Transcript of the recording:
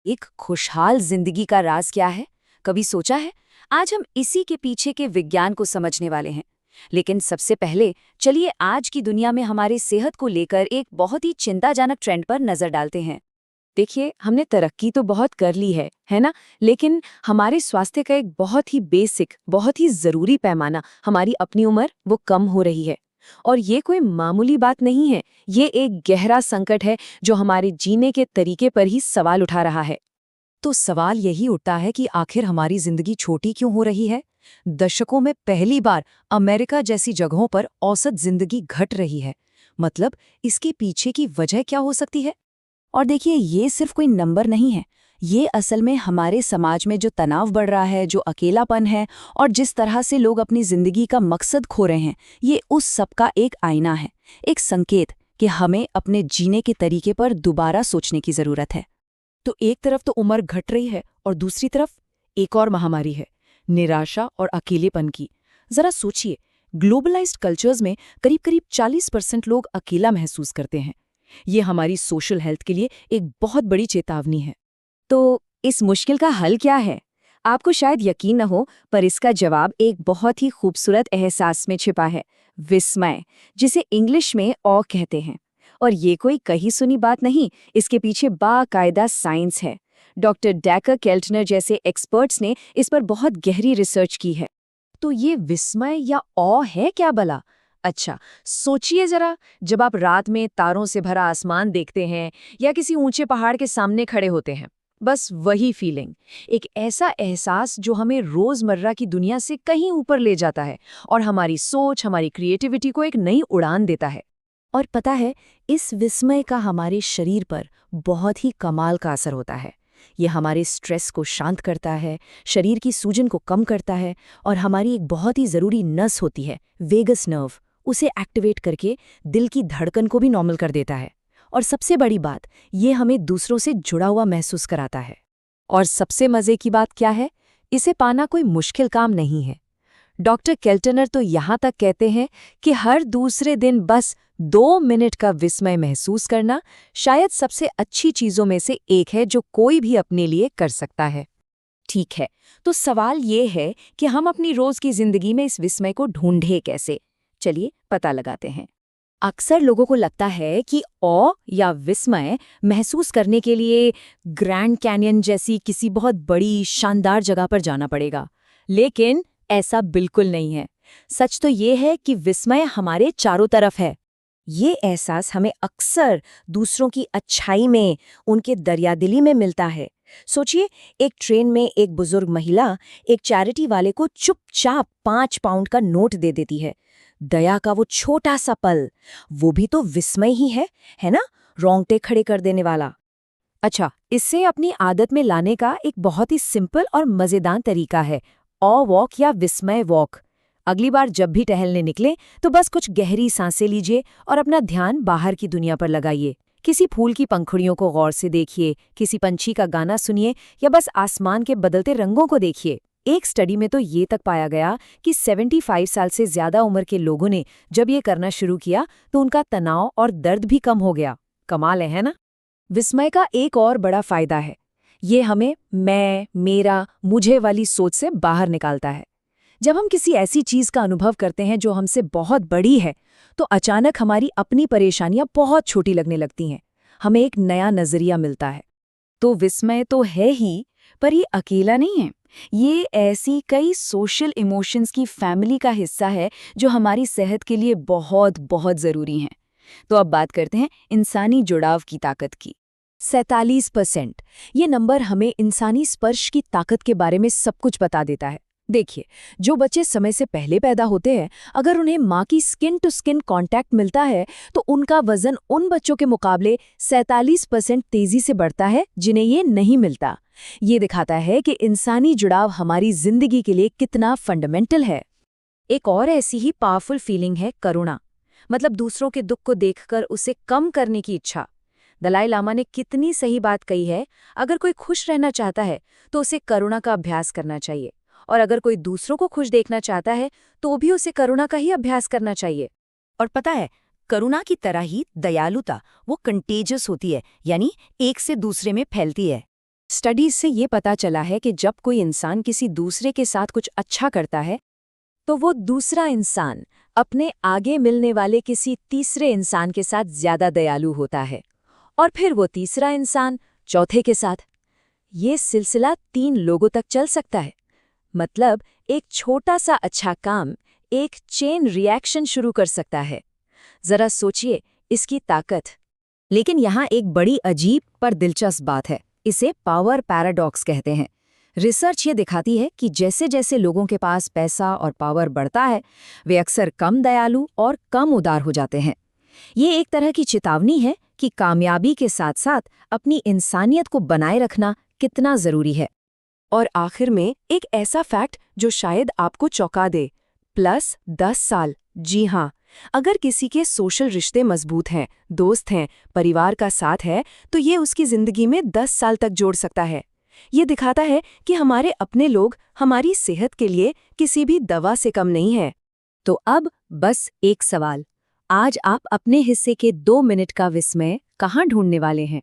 एक खुशहाल जिंदगी का राज क्या है? कभी सोचा है? आज हम इसी के पीछे के विज्ञान को समझने वाले हैं। लेकिन सबसे पहले चलिए आज की दुनिया में हमारी सेहत को लेकर एक बहुत ही चिंताजनक ट्रेंड पर नजर डालते हैं। देखिए, हमने तरक्की तो बहुत कर ली है ना? लेकिन हमारे स्वास्थ्य का एक बहुत ही बेसिक, बहुत ही जरूरी पैमाना, हमारी अपनी उम्र, वो कम हो रही है। और ये कोई मामूली बात नहीं है। ये एक गहरा संकट है जो हमारे जीने के तरीके पर ही सवाल उठा रहा है। तो सवाल यही उठता है कि आखिर हमारी जिंदगी छोटी क्यों हो रही है? दशकों में पहली बार अमेरिका जैसी जगहों पर औसत जिंदगी घट रही है। मतलब, इसके पीछे की वजह क्या हो सकती है? और देखिए, ये सिर्फ कोई नंबर नहीं है। ये असल में हमारे समाज में जो तनाव बढ़ रहा है, जो अकेलापन है और जिस तरह से लोग अपनी जिंदगी का मकसद खो रहे हैं, ये उस सब का एक आईना है, एक संकेत कि हमें अपने जीने के तरीके पर दोबारा सोचने की जरूरत है। तो एक तरफ तो उम्र घट रही है और दूसरी तरफ एक और महामारी है, निराशा और अकेलेपन की। जरा सोचिए, ग्लोबलाइज्ड कल्चर्स में करीब करीब 40% लोग अकेला महसूस करते हैं। ये हमारी सोशल हेल्थ के लिए एक बहुत बड़ी चेतावनी है। तो इस मुश्किल का हल क्या है? आपको शायद यकीन न हो, पर इसका जवाब एक बहुत ही खूबसूरत एहसास में छिपा है, विस्मय, जिसे इंग्लिश में ऑ कहते हैं। और ये कोई कही सुनी बात नहीं, इसके पीछे बाकायदा साइंस है। डॉक्टर डैकर केल्टनर जैसे एक्सपर्ट्स ने इस पर बहुत गहरी रिसर्च की है। तो ये विस्मय या ऑ है क्या भला? अच्छा, सोचिए जरा, जब आप रात में तारों से भरा आसमान देखते हैं या किसी ऊंचे पहाड़ के सामने खड़े होते हैं, बस वही फीलिंग, एक ऐसा एहसास जो हमें रोजमर्रा की दुनिया से कहीं ऊपर ले जाता है और हमारी सोच, हमारी क्रिएटिविटी को एक नई उड़ान देता है। और पता है, इस विस्मय का हमारे शरीर पर बहुत ही कमाल का असर होता है। ये हमारे स्ट्रेस को शांत करता है, शरीर की सूजन को कम करता है और हमारी एक बहुत ही ज़रूरी नस होती है, वेगस नर्व, उसे एक्टिवेट करके दिल की धड़कन को भी नॉर्मल कर देता है। और सबसे बड़ी बात, ये हमें दूसरों से जुड़ा हुआ महसूस कराता है। और सबसे मज़े की बात क्या है? इसे पाना कोई मुश्किल काम नहीं है। डॉक्टर केल्टनर तो यहाँ तक कहते हैं कि हर दूसरे दिन बस 2 मिनट का विस्मय महसूस करना शायद सबसे अच्छी चीजों में से एक है जो कोई भी अपने लिए कर सकता है। ठीक है, तो सवाल ये है कि हम अपनी रोज की जिंदगी में इस विस्मय को ढूंढे कैसे? चलिए पता लगाते हैं। अक्सर लोगों को लगता है कि ऑ या विस्मय महसूस करने के लिए ग्रैंड कैनियन जैसी किसी बहुत बड़ी शानदार जगह पर जाना पड़ेगा। लेकिन ऐसा बिल्कुल नहीं है। सच तो ये है कि विस्मय हमारे चारों तरफ है। ये एहसास हमें अक्सर दूसरों की अच्छाई में, उनके दरियादिली में मिलता है। सोचिए, एक ट्रेन में एक बुजुर्ग महिला एक चैरिटी वाले को चुपचाप 5 पाउंड का नोट दे देती है। दया का वो छोटा सा पल, वो भी तो विस्मय ही है ना? रोंगटे खड़े कर देने वाला। अच्छा, इससे अपनी आदत में लाने का एक बहुत ही सिंपल और मजेदार तरीका है, ऑ वॉक या विस्मय वॉक। अगली बार जब भी टहलने निकले तो बस कुछ गहरी सांसें लीजिए और अपना ध्यान बाहर की दुनिया पर लगाइए। किसी फूल की पंखुड़ियों को गौर से देखिए, किसी पंछी का गाना सुनिए या बस आसमान के बदलते रंगों को देखिए। एक स्टडी में तो ये तक पाया गया कि 75 साल से ज्यादा उम्र के लोगों ने जब ये करना शुरू किया तो उनका तनाव और दर्द भी कम हो गया। कमाल है ना? विस्मय का एक और बड़ा फायदा है, ये हमें मैं, मेरा, मुझे वाली सोच से बाहर निकालता है। जब हम किसी ऐसी चीज का अनुभव करते हैं जो हमसे बहुत बड़ी है, तो अचानक हमारी अपनी परेशानियां बहुत छोटी लगने लगती हैं। हमें एक नया नजरिया मिलता है। तो विस्मय तो है ही, पर ये अकेला नहीं है। ये ऐसी कई सोशल इमोशंस की फैमिली का हिस्सा है जो हमारी सेहत के लिए बहुत बहुत जरूरी हैं। तो अब बात करते हैं इंसानी जुड़ाव की ताकत की। 47%, ये नंबर हमें इंसानी स्पर्श की ताकत के बारे में सब कुछ बता देता है। देखिए, जो बच्चे समय से पहले पैदा होते हैं, अगर उन्हें माँ की स्किन टू स्किन कांटेक्ट मिलता है तो उनका वजन उन बच्चों के मुकाबले 47% तेजी से बढ़ता है जिन्हें ये नहीं मिलता। ये दिखाता है कि इंसानी जुड़ाव हमारी जिंदगी के लिए कितना फंडामेंटल है। एक और ऐसी ही पावरफुल फीलिंग है करुणा, मतलब दूसरों के दुख को देखकर उसे कम करने की इच्छा। दलाई लामा ने कितनी सही बात कही है, अगर कोई खुश रहना चाहता है तो उसे करुणा का अभ्यास करना चाहिए, और अगर कोई दूसरों को खुश देखना चाहता है तो भी उसे करुणा का ही अभ्यास करना चाहिए। और पता है, करुणा की तरह ही दयालुता वो कंटेजियस होती है, यानी एक से दूसरे में फैलती है। स्टडीज से ये पता चला है कि जब कोई इंसान किसी दूसरे के साथ कुछ अच्छा करता है तो वो दूसरा इंसान अपने आगे मिलने वाले किसी तीसरे इंसान के साथ ज्यादा दयालु होता है, और फिर वो तीसरा इंसान चौथे के साथ। ये सिलसिला 3 लोगों तक चल सकता है। मतलब एक छोटा सा अच्छा काम एक चेन रिएक्शन शुरू कर सकता है। जरा सोचिए इसकी ताकत। लेकिन यहाँ एक बड़ी अजीब पर दिलचस्प बात है। इसे पावर पैराडॉक्स कहते हैं। रिसर्च ये दिखाती है कि जैसे जैसे लोगों के पास पैसा और पावर बढ़ता है, वे अक्सर कम दयालु और कम उदार हो जाते हैं। ये एक तरह की चेतावनी है कि कामयाबी के साथ साथ अपनी इंसानियत को बनाए रखना कितना जरूरी है। और आखिर में एक ऐसा फैक्ट जो शायद आपको चौंका दे, प्लस 10 साल। जी हाँ, अगर किसी के सोशल रिश्ते मजबूत हैं, दोस्त हैं, परिवार का साथ है, तो ये उसकी जिंदगी में 10 साल तक जोड़ सकता है। ये दिखाता है कि हमारे अपने लोग हमारी सेहत के लिए किसी भी दवा से कम नहीं है। तो अब बस एक सवाल, आज आप अपने हिस्से के 2 मिनट का विस्मय कहाँ ढूंढने वाले हैं?